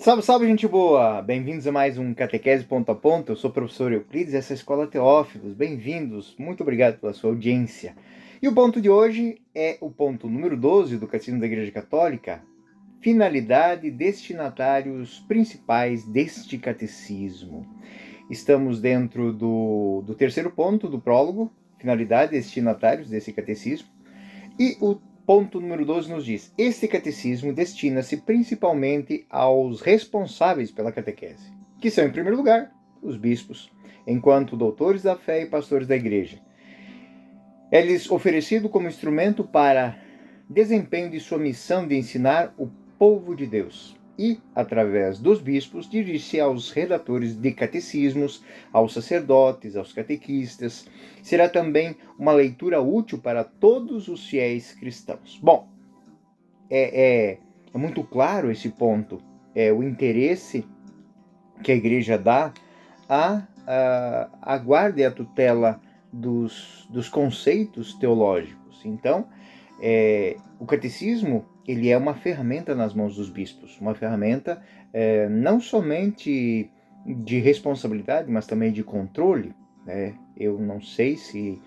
Salve, salve, gente boa! Bem-vindos a mais um Catequese Ponto a Ponto. Eu sou o professor Euclides, essa é a Escola Teófilos. Bem-vindos, muito obrigado pela sua audiência. E o ponto de hoje é o ponto número 12 do Catecismo da Igreja Católica, finalidade e destinatários principais deste catecismo. Estamos dentro do terceiro ponto do prólogo, finalidade e destinatários desse catecismo, e o ponto número 12 nos diz: este catecismo destina-se principalmente aos responsáveis pela catequese, que são, em primeiro lugar, os bispos, enquanto doutores da fé e pastores da igreja. É-lhes oferecido como instrumento para desempenho de sua missão de ensinar o povo de Deus e, através dos bispos, dirige-se aos redatores de catecismos, aos sacerdotes, aos catequistas. Será também uma leitura útil para todos os fiéis cristãos. Bom, é muito claro esse ponto, o interesse que a igreja dá à guarda e à tutela dos conceitos teológicos. Então, o catecismo ele é uma ferramenta nas mãos dos bispos, uma ferramenta não somente de responsabilidade, mas também de controle. Eu não sei se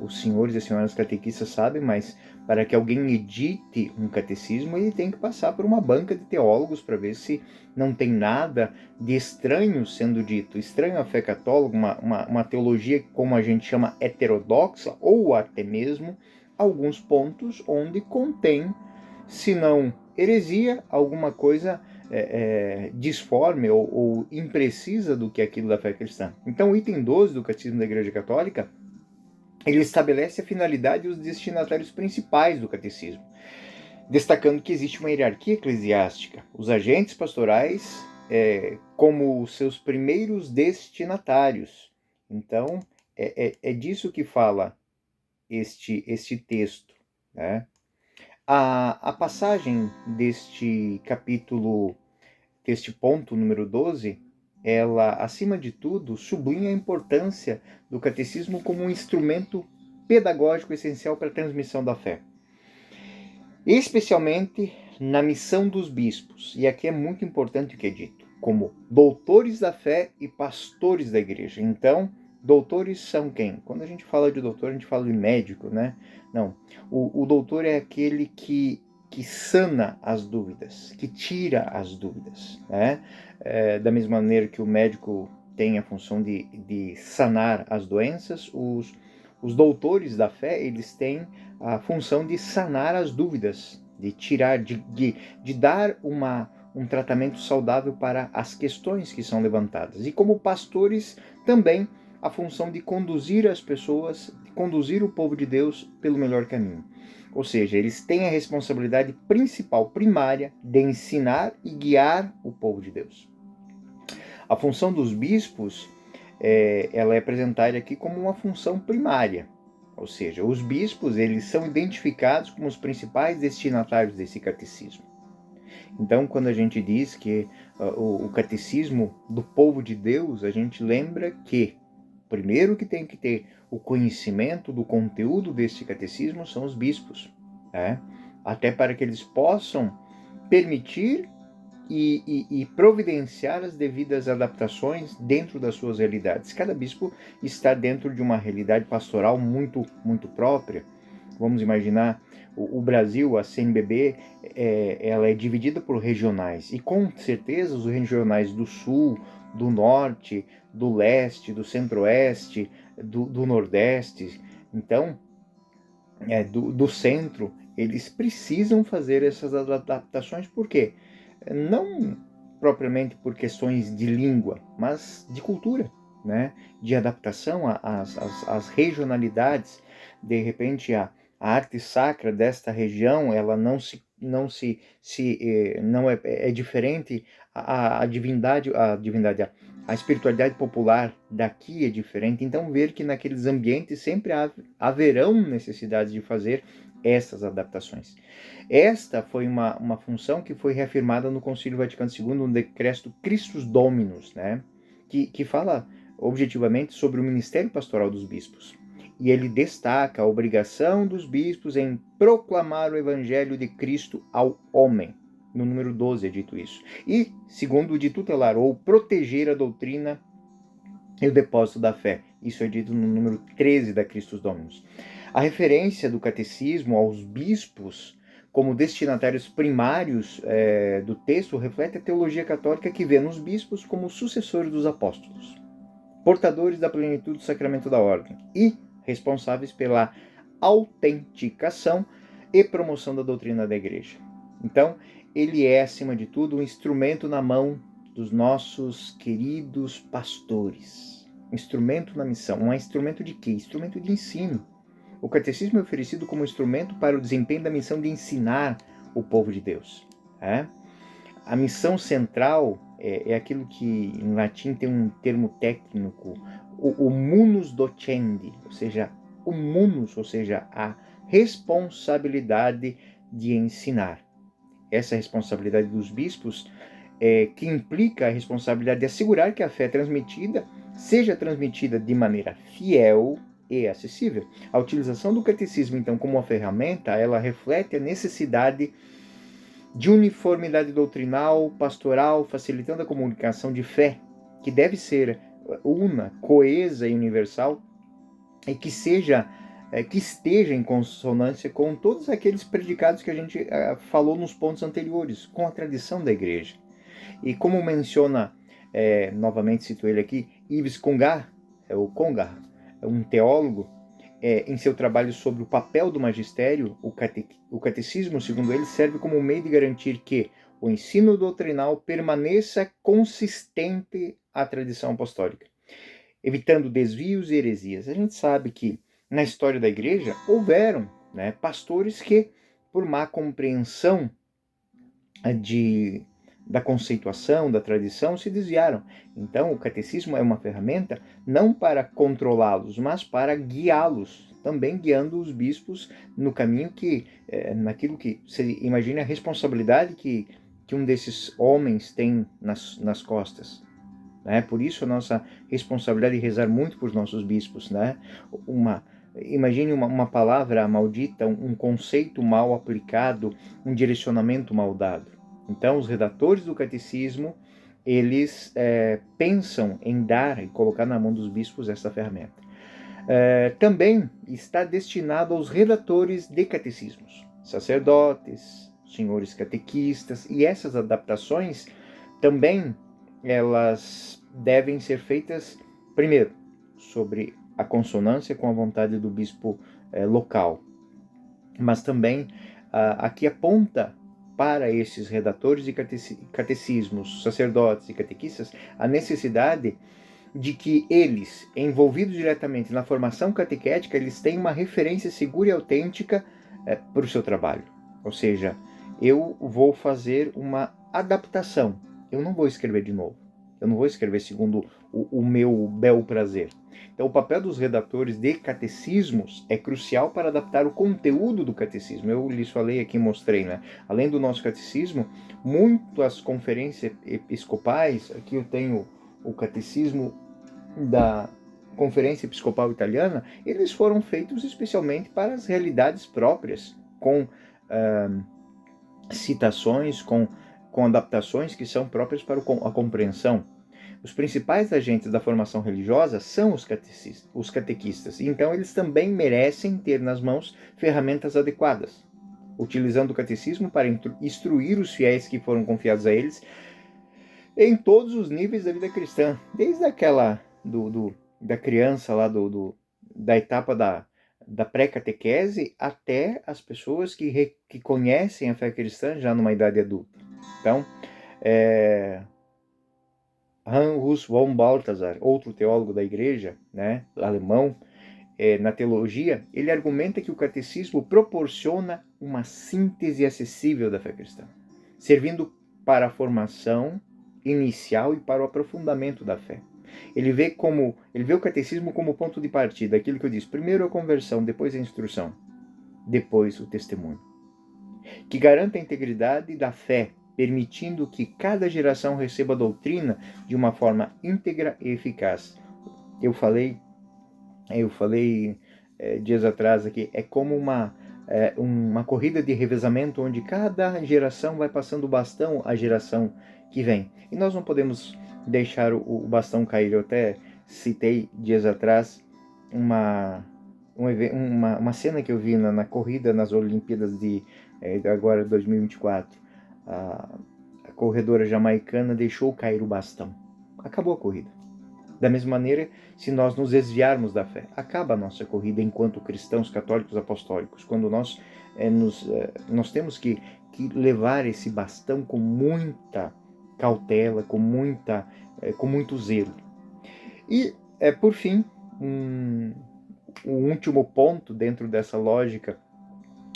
os senhores e as senhoras catequistas sabem, mas para que alguém edite um catecismo, ele tem que passar por uma banca de teólogos para ver se não tem nada de estranho sendo dito. Estranho à fé católica, uma teologia como a gente chama heterodoxa, ou até mesmo alguns pontos onde contém, se não heresia, alguma coisa disforme ou imprecisa do que é aquilo da fé cristã. Então o item 12 do Catecismo da Igreja Católica, ele estabelece a finalidade e os destinatários principais do catecismo, destacando que existe uma hierarquia eclesiástica, os agentes pastorais como os seus primeiros destinatários. Então, é disso que fala este texto, né? A passagem deste capítulo, deste ponto número 12, ela, acima de tudo, sublinha a importância do catecismo como um instrumento pedagógico essencial para a transmissão da fé, especialmente na missão dos bispos. E aqui é muito importante o que é dito, como doutores da fé e pastores da igreja. Então, doutores são quem? Quando a gente fala de doutor, a gente fala de médico, né? Não. O doutor é aquele que sana as dúvidas, que tira as dúvidas, né? Da mesma maneira que o médico tem a função de sanar as doenças, os doutores da fé, eles têm a função de sanar as dúvidas, de tirar, de dar um tratamento saudável para as questões que são levantadas. E como pastores, também a função de conduzir as pessoas, de conduzir o povo de Deus pelo melhor caminho. Ou seja, eles têm a responsabilidade principal, primária, de ensinar e guiar o povo de Deus. A função dos bispos, ela é apresentada aqui como uma função primária. Ou seja, os bispos, eles são identificados como os principais destinatários desse catecismo. Então, quando a gente diz que o catecismo do povo de Deus, a gente lembra que primeiro que tem que ter o conhecimento do conteúdo desse catecismo são os bispos, né? Até para que eles possam permitir e providenciar as devidas adaptações dentro das suas realidades. Cada bispo está dentro de uma realidade pastoral muito, muito própria. Vamos imaginar o Brasil, a CNBB, ela é dividida por regionais, e com certeza os regionais do Sul, do Norte, do Leste, do Centro-Oeste, do Nordeste, então, do Centro, eles precisam fazer essas adaptações. Por quê? Não propriamente por questões de língua, mas de cultura, né? De adaptação às regionalidades. De repente, a arte sacra desta região, ela não é diferente. A espiritualidade popular daqui é diferente. Então, ver que naqueles ambientes sempre haverão necessidades de fazer essas adaptações. Esta foi uma função que foi reafirmada no Concílio Vaticano II, no decreto Christus Dominus, né? que fala objetivamente sobre o ministério pastoral dos bispos. E ele destaca a obrigação dos bispos em proclamar o evangelho de Cristo ao homem. No número 12 é dito isso. E, segundo, de tutelar ou proteger a doutrina e o depósito da fé. Isso é dito no número 13 da Christus Dominus. A referência do catecismo aos bispos como destinatários primários do texto reflete a teologia católica que vê nos bispos como sucessores dos apóstolos, portadores da plenitude do sacramento da ordem e responsáveis pela autenticação e promoção da doutrina da Igreja. Então, ele é, acima de tudo, um instrumento na mão dos nossos queridos pastores. Instrumento na missão. Um instrumento de quê? Instrumento de ensino. O catecismo é oferecido como instrumento para o desempenho da missão de ensinar o povo de Deus. A missão central é aquilo que em latim tem um termo técnico, o munus docendi, ou seja, o munus, ou seja, a responsabilidade de ensinar. Essa responsabilidade dos bispos que implica a responsabilidade de assegurar que a fé transmitida seja transmitida de maneira fiel e acessível. A utilização do catecismo, então, como uma ferramenta, ela reflete a necessidade de uniformidade doutrinal, pastoral, facilitando a comunicação de fé, que deve ser una, coesa e universal, e que esteja em consonância com todos aqueles predicados que a gente falou nos pontos anteriores, com a tradição da Igreja. E como menciona, novamente cito ele aqui, Yves Congar, um teólogo, em seu trabalho sobre o papel do magistério, o catecismo, segundo ele, serve como meio de garantir que o ensino doutrinal permaneça consistente à tradição apostólica, evitando desvios e heresias. A gente sabe que na história da Igreja houveram pastores que, por má compreensão da conceituação, da tradição, se desviaram. Então, o catecismo é uma ferramenta não para controlá-los, mas para guiá-los, também guiando os bispos no caminho naquilo que você imagina a responsabilidade que um desses homens tem nas costas. Por isso a nossa responsabilidade de rezar muito por nossos bispos. Imagine uma palavra maldita, um conceito mal aplicado, um direcionamento mal dado. Então, os redatores do catecismo, eles pensam em dar e colocar na mão dos bispos essa ferramenta. Também está destinado aos redatores de catecismos, sacerdotes, senhores catequistas, e essas adaptações também elas devem ser feitas, primeiro, sobre a consonância com a vontade do bispo local, mas também aqui aponta para esses redatores de catecismos, sacerdotes e catequistas, a necessidade de que eles, envolvidos diretamente na formação catequética, eles tenham uma referência segura e autêntica para o seu trabalho. Ou seja, eu vou fazer uma adaptação, eu não vou escrever de novo, eu não vou escrever segundo o meu bel prazer. Então, o papel dos redatores de catecismos é crucial para adaptar o conteúdo do catecismo. Eu lhes falei aqui, mostrei, Além do nosso catecismo, muitas conferências episcopais, aqui eu tenho o catecismo da Conferência Episcopal Italiana, eles foram feitos especialmente para as realidades próprias, com citações, com adaptações que são próprias para a compreensão. Os principais agentes da formação religiosa são os catequistas, então eles também merecem ter nas mãos ferramentas adequadas, utilizando o catecismo para instruir os fiéis que foram confiados a eles em todos os níveis da vida cristã, desde aquela da criança lá da etapa da pré-catequese até as pessoas que conhecem a fé cristã já numa idade adulta. Então, Hans von Balthasar, outro teólogo da Igreja, alemão, na teologia, ele argumenta que o catecismo proporciona uma síntese acessível da fé cristã, servindo para a formação inicial e para o aprofundamento da fé. Ele vê o catecismo como ponto de partida, aquilo que eu disse, primeiro a conversão, depois a instrução, depois o testemunho, que garanta a integridade da fé, permitindo que cada geração receba a doutrina de uma forma íntegra e eficaz. Eu falei dias atrás aqui, é como uma corrida de revezamento onde cada geração vai passando o bastão à geração que vem. E nós não podemos deixar o bastão cair. Eu até citei dias atrás uma cena que eu vi na corrida nas Olimpíadas de agora 2024. A corredora jamaicana deixou cair o bastão. Acabou a corrida. Da mesma maneira, se nós nos desviarmos da fé, acaba a nossa corrida enquanto cristãos católicos apostólicos, quando nós temos que levar esse bastão com muita cautela, com muito zelo. E, por fim, o último ponto dentro dessa lógica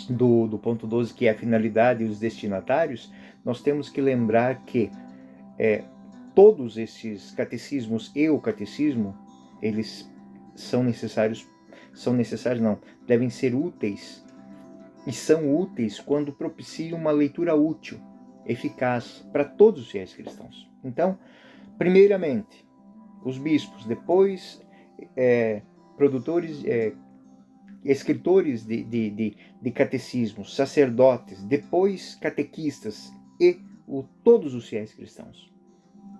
do ponto 12, que é a finalidade e os destinatários, nós temos que lembrar que todos esses catecismos e o catecismo, eles devem ser úteis, e são úteis quando propiciam uma leitura útil, eficaz para todos os fiéis cristãos. Então, primeiramente, os bispos, depois escritores de catecismos, sacerdotes, depois catequistas e todos os fiéis cristãos.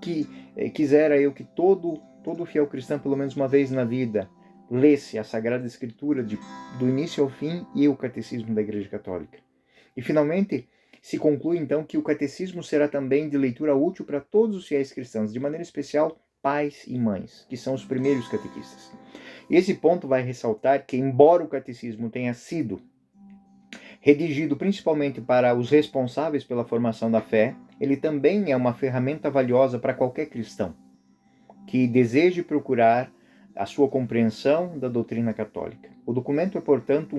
Que quisera eu que todo fiel cristão, pelo menos uma vez na vida, lesse a Sagrada Escritura do início ao fim e o Catecismo da Igreja Católica. E, finalmente, se conclui, então, que o Catecismo será também de leitura útil para todos os fiéis cristãos, de maneira especial pais e mães, que são os primeiros catequistas. Esse ponto vai ressaltar que, embora o Catecismo tenha sido redigido principalmente para os responsáveis pela formação da fé, ele também é uma ferramenta valiosa para qualquer cristão que deseje procurar a sua compreensão da doutrina católica. O documento é, portanto,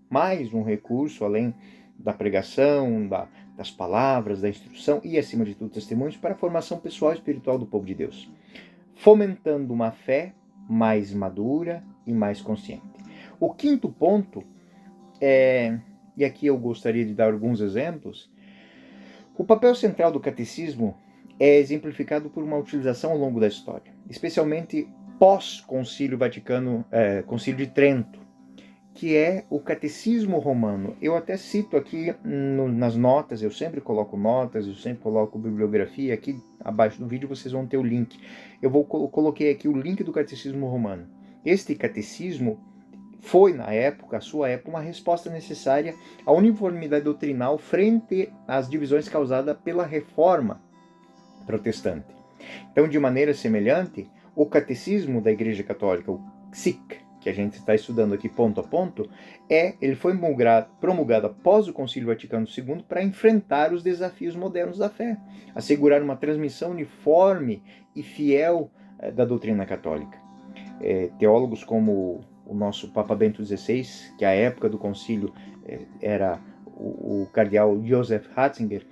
mais um recurso, além da pregação, das palavras, da instrução e, acima de tudo, testemunhos para a formação pessoal e espiritual do povo de Deus, fomentando uma fé mais madura e mais consciente. O quinto ponto e aqui eu gostaria de dar alguns exemplos, o papel central do catecismo é exemplificado por uma utilização ao longo da história, especialmente pós-Concílio Concílio de Trento, que é o Catecismo Romano. Eu até cito aqui nas notas, eu sempre coloco notas, eu sempre coloco bibliografia, aqui abaixo do vídeo vocês vão ter o link. Eu coloquei aqui o link do Catecismo Romano. Este catecismo foi, a sua época, uma resposta necessária à uniformidade doutrinal frente às divisões causadas pela Reforma Protestante. Então, de maneira semelhante, o Catecismo da Igreja Católica, o CIC, que a gente está estudando aqui ponto a ponto, ele foi promulgado após o Concílio Vaticano II para enfrentar os desafios modernos da fé, assegurar uma transmissão uniforme e fiel da doutrina católica. Teólogos como o nosso Papa Bento XVI, que à época do concílio era o cardeal Joseph Ratzinger,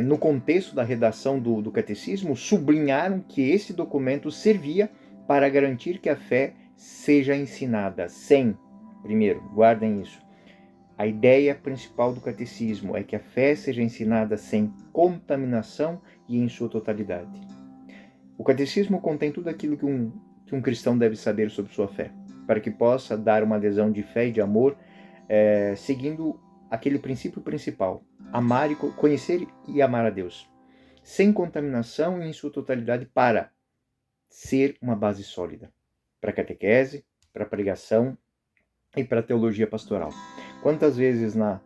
no contexto da redação do catecismo, sublinharam que esse documento servia para garantir que a fé seja ensinada sem, primeiro, guardem isso, a ideia principal do catecismo é que a fé seja ensinada sem contaminação e em sua totalidade. O catecismo contém tudo aquilo que um cristão deve saber sobre sua fé, para que possa dar uma adesão de fé e de amor, seguindo aquele princípio principal, conhecer e amar a Deus, sem contaminação e em sua totalidade, para ser uma base sólida para a catequese, para a pregação e para a teologia pastoral. Quantas vezes na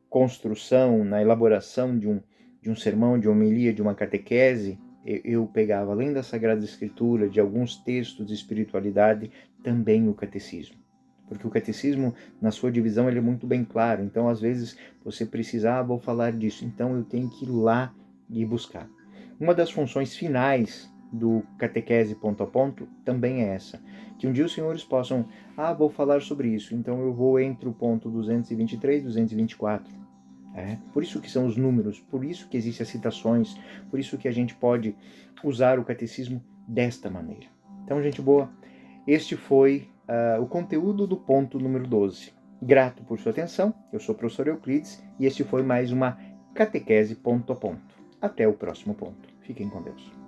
construção, na elaboração de um sermão, de uma homilia, de uma catequese, eu pegava, além da Sagrada Escritura, de alguns textos de espiritualidade, também o catecismo. Porque o catecismo, na sua divisão, ele é muito bem claro. Então, às vezes, você precisa, vou falar disso, então eu tenho que ir lá e buscar. Uma das funções finais do catequese ponto a ponto também é essa. Que um dia os senhores possam, vou falar sobre isso, então eu vou entre o ponto 223 e 224. Por isso que são os números, por isso que existem as citações, por isso que a gente pode usar o catecismo desta maneira. Então, gente boa, este foi o conteúdo do ponto número 12. Grato por sua atenção, eu sou o professor Euclides e este foi mais uma catequese ponto a ponto. Até o próximo ponto. Fiquem com Deus.